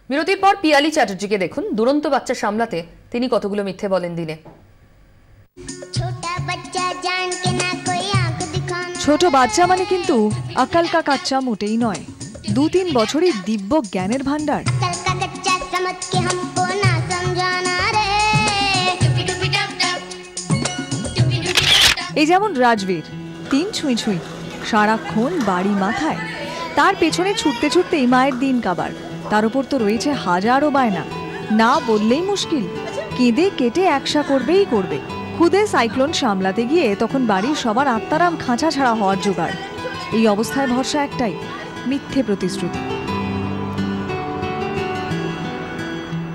বিরতির পর পিয়ালি চ্যাটার্জিকে দেখুন, দুরন্ত বাচ্চা সামলাতে তিনি কতগুলো মিথ্যে বলেন দিনে। ছোট বাচ্চা মানে কিন্তু আকাল কা কাচ্চা মোটেই নয়, 2-3 বছরের দিব্য জ্ঞানের ভান্ডার। এই যেমন রাজবীর, 3 ছুঁই ছুঁই, সারাক্ষণ বাড়ি মাথায়, তার পেছনে ছুটতে ছুটতেই মায়ের দিন কাবার। তার উপর তো রয়েছে হাজারো বায়না, না বললেই মুশকিল, কেঁদে কেটে একসা করবেই করবে। খুদে সাইক্লোন সামলাতে গিয়ে তখন বাড়ির সবার আত্মারাম খাঁচা ছাড়া হওয়ার জোগাড়। এই অবস্থায় ভরসা একটাই, মিথ্যে প্রতিশ্রুতি।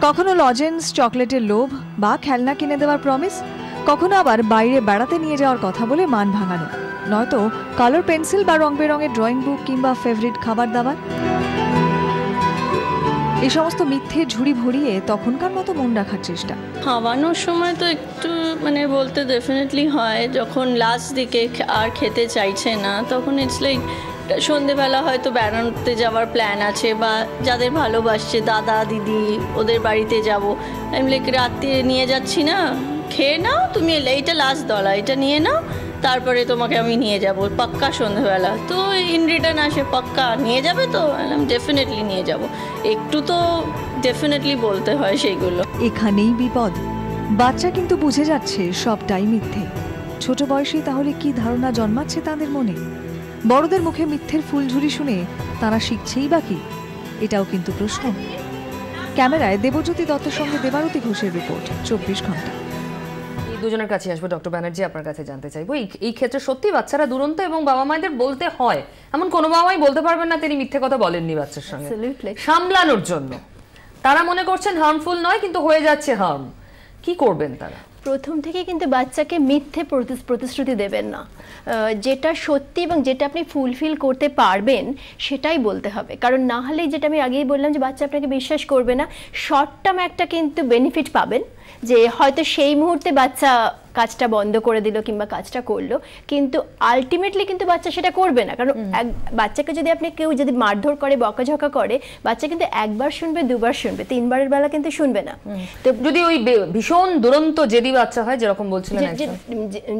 কখনো লজেন্স, চকলেটের লোভ বা খেলনা কিনে দেওয়ার প্রমিস, কখনো আবার বাইরে বেড়াতে নিয়ে যাওয়ার কথা বলে মান ভাঙানো, নয়তো কালার পেন্সিল বা রং বেরঙের ড্রয়িং বুক কিংবা ফেভারিট খাবার দাবার। এই সমস্ত মিথ্যে ঝুড়ি ভরিয়ে তখনকার মতো মন রাখার চেষ্টা। খাওয়ানোর সময় তো একটু বলতে ডেফিনেটলি হয়, যখন লাস্ট দিকে আর খেতে চাইছে না তখন ইটস লাইক সন্ধেবেলা হয়তো বেড়াতে যাওয়ার প্ল্যান আছে বা যাদের ভালোবাসছে দাদা দিদি ওদের বাড়িতে যাব, আমি লাইক রাত্রে নিয়ে যাচ্ছি না, খেয়ে নাও তুমি, এইটা লাস্ট দলা, এটা নিয়ে নাও, তারপরে তোমাকে আমি নিয়ে যাব পাক্কা সন্ধ্যাবেলা। তো ইন রিটার্ন আসে পাক্কা নিয়ে যাবে, তো ডেফিনেটলি নিয়ে যাব, একটু তো ডেফিনেটলি বলতে হয় সেইগুলো। এখানেই বিপদ, বাচ্চা কিন্তু বুঝে যাচ্ছে সবটাই মিথ্যে। ছোট বয়সে তাহলে কি ধারণা জন্মাচ্ছে তাদের মনে? বড়দের মুখে মিথ্যের ফুলঝুরি শুনে তারা শিখছেই বা কি? এটাও কিন্তু প্রশ্ন। ক্যামেরায় দেবজ্যোতি দত্তের সঙ্গে দেবারতী ঘোষের রিপোর্ট, 24 ঘন্টা। দুজনের কাছে আসবো। ডক্টর ব্যানার্জি, আপনার কাছে জানতে চাইবো, এই ক্ষেত্রে সত্যি বাচ্চারা দুরন্ত এবং বাবা মায়েদের বলতে হয়, এমন কোনো বাবা মাই বলতে পারবেন না তিনি মিথ্যে কথা বলেননি বাচ্চার সঙ্গে সামলানোর জন্য। তারা মনে করছেন হার্মফুল নয়, কিন্তু হয়ে যাচ্ছে হার্ম। কি করবেন তারা? প্রথম থেকে কিন্তু বাচ্চাকে মিথ্যে প্রতিশ্রুতি দেবেন না, যেটা সত্যি এবং যেটা আপনি ফুলফিল করতে পারবেন সেটাই বলতে হবে। কারণ না হলে, যেটা আমি আগেই বললাম, যে বাচ্চা আপনাকে বিশ্বাস করবে না। শর্ট টার্ম একটা কিন্তু বেনিফিট পাবেন, যে হয়তো সেই মুহূর্তে বাচ্চা কাজটা বন্ধ করে দিল কিংবা কাজটা করলো, কিন্তু আলটিমেটলি কিন্তু বাচ্চা সেটা করবে না। কারণ বাচ্চাকে যদি আপনি কেউ যদি মারধর করে, বকাঝকা করে, বাচ্চা কিন্তু একবার শুনবে, দুবার শুনবে, 3বারের বেলা কিন্তু শুনবে না। তো যদি ওই ভীষণ দুরন্ত জেদি বাচ্চা হয়, যেরকম বলছিলেন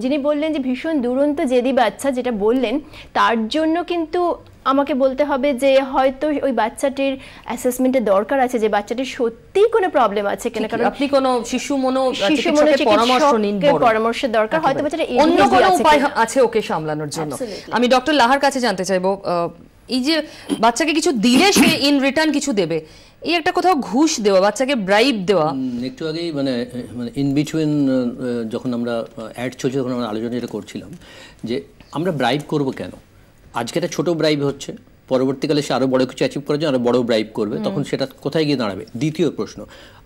যিনি বললেন যে ভীষণ দুরন্ত জেদি বাচ্চা, যেটা বললেন, তার জন্য কিন্তু আমাকে বলতে হবে যে হয়তো ওই বাচ্চাটির অ্যাসেসমেন্টের দরকার আছে, যে বাচ্চাটির সত্যিই কোনো প্রবলেম আছে কিনা। কারণ আপনি কোনো শিশু মনোচিকিৎসকের পরামর্শ নিন, পরামর্শের দরকার, হয়তো বাচ্চাটা অন্য কোনো উপায় আছে ওকে সামলানোর জন্য। আমি ডক্টর লাহার কাছে জানতে চাইবো, এই যে বাচ্চাকে কিছু দিলে সে ইন রিটার্ন কিছু দেবে, এই একটা কোথাও ঘুষ দেওয়া, বাচ্চাকে ব্রাইব দেওয়া। একটু আগেই ইন বিটুইন যখন আমরা অ্যাড চলছে তখন আমরা আলোচনা যেটা করছিলাম, যে আমরা ব্রাইব করব কেন? আজকে একটা ছোটো ব্রাইব হচ্ছে, পরবর্তীকালে সে আরও বড় কিছু অ্যাচিভ করার জন্য আরও বড় ব্রাইব করবে, তখন সেটা কোথায় গিয়ে দাঁড়াবে? দ্বিতীয় প্রশ্ন,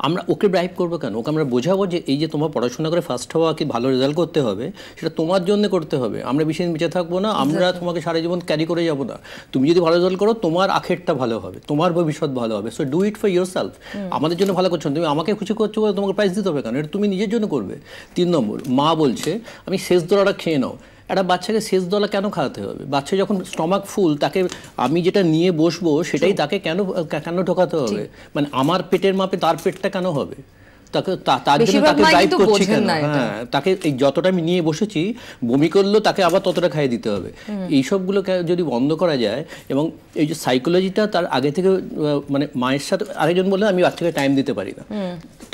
আমরা ওকে ব্রাইব করবো কেন? ওকে আমরা বোঝাবো যে এই যে তোমার পড়াশোনা করে ফার্স্ট হওয়া কি ভালো রেজাল্ট করতে হবে, সেটা তোমার জন্য করতে হবে। আমরা বেশি দিন বেঁচে থাকবো না, আমরা তোমাকে সারা জীবন ক্যারি করে যাবো না। তুমি যদি ভালো রেজাল্ট করো, তোমার আখেরটা ভালো হবে, তোমার ভবিষ্যৎ ভালো হবে। So do it for your self. আমাদের জন্য ভালো করছো, তুমি আমাকে খুশি করছো, তোমাকে প্রাইজ দিতে হবে কেন? এটা তুমি নিজের জন্য করবে। 3 নম্বর, মা বলছে আমি শেষ দলাটা খেয়ে নাও। একটা বাচ্চাকে শেষ দলা কেন খাওয়াতে হবে? বাচ্চা যখন স্টমাক ফুল, তাকে আমি যেটা নিয়ে বসবো সেটাই তাকে কেন ঢোকাতে হবে? আমার পেটের মাপে তার পেটটা কেন হবে? তাকে তার জন্য তাকে ড্রাইভ করছি কেন? হ্যাঁ, তাকে এই যতটা আমি নিয়ে বসেছি, বমি করলো তাকে আবার ততটা খাইয়ে দিতে হবে। এইসবগুলোকে যদি বন্ধ করা যায়, এবং এই যে সাইকোলজিটা তার আগে থেকে, মায়ের সাথে আরেকজন বললেন আমি বাচ্চাকে টাইম দিতে পারি না।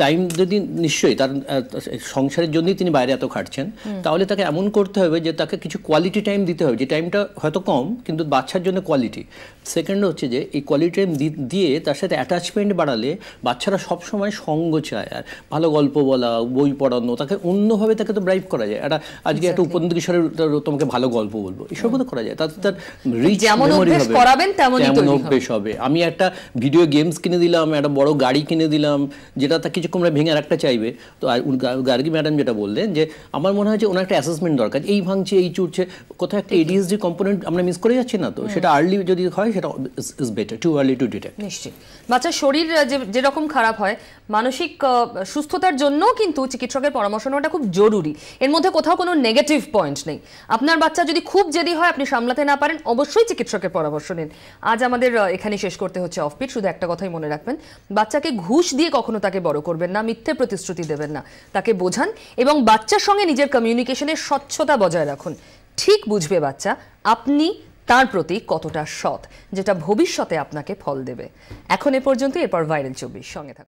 টাইম যদি নিশ্চয়ই তার সংসারের জন্যই তিনি বাইরে এত খাটছেন, তাহলে তাকে এমন করতে হবে যে তাকে কিছু কোয়ালিটি টাইম দিতে হবে, যে টাইমটা হয়তো কম কিন্তু বাচ্চার জন্য কোয়ালিটি। সেকেন্ড হচ্ছে যে এই কোয়ালিটি টাইম দিয়ে তার সাথে অ্যাটাচমেন্ট বাড়ালে বাচ্চারা সবসময় সঙ্গ চায়। আর ভালো গল্প বলা, বই পড়ানো, তাকে অন্যভাবে তাকে তো ব্রাইভ করা যায়। আজকে একটা উপন্যাস কিশোরের তোমাকে ভালো গল্প বলবো, এসবও তো করা যায়। তার রিচ মেমোরি হবে, তেমন অভ্যেস হবে। আমি একটা ভিডিও গেমস কিনে দিলাম, একটা বড় গাড়ি কিনে দিলাম, যেটা তার কিছুক্ষণ ভেঙে আর একটা চাইবে। তো গার্গী ম্যাডাম যেটা বললেন, যে আমার মনে হয় যে ওনার একটা অ্যাসেসমেন্ট দরকার, এই ভাঙছে, এই চুটছে, কোথাও একটা এডিএসডি কম্পোনেন্ট আমরা মিস করে যাচ্ছি না? তো সেটা আর্লি যদি হয়, সেটা is better, too early to detect. নিশ্চয়ই বাচ্চার শরীর যেরকম খারাপ হয়, মানসিক সুস্থতার জন্য কিন্তু চিকিৎসকের পরামর্শ নেওয়াটা খুব জরুরি। এর মধ্যে কোথাও কোনো নেগেটিভ পয়েন্ট নেই। আপনার বাচ্চা যদি খুব জেদি হয়, আপনি সামলাতে না পারেন, অবশ্যই চিকিৎসকের পরামর্শ নিন। আজ আমাদের এখানে শেষ করতে হচ্ছে অফবিট। শুধু একটা কথাই মনে রাখবেন, বাচ্চাকে ঘুষ দিয়ে কখনো তাকে বড় করবেন না, মিথ্যে প্রতিশ্রুতি দেবেন না, তাকে বোঝান এবং বাচ্চার সঙ্গে নিজের কমিউনিকেশনের স্বচ্ছতা বজায় রাখুন। ঠিক বুঝবে বাচ্চা আপনি তার প্রতি কতটা সৎ, যেটা ভবিষ্যতে আপনাকে ফল দেবে। এখন এ পর্যন্ত, এরপর ভাইরাল 24 সঙ্গে থাকুন।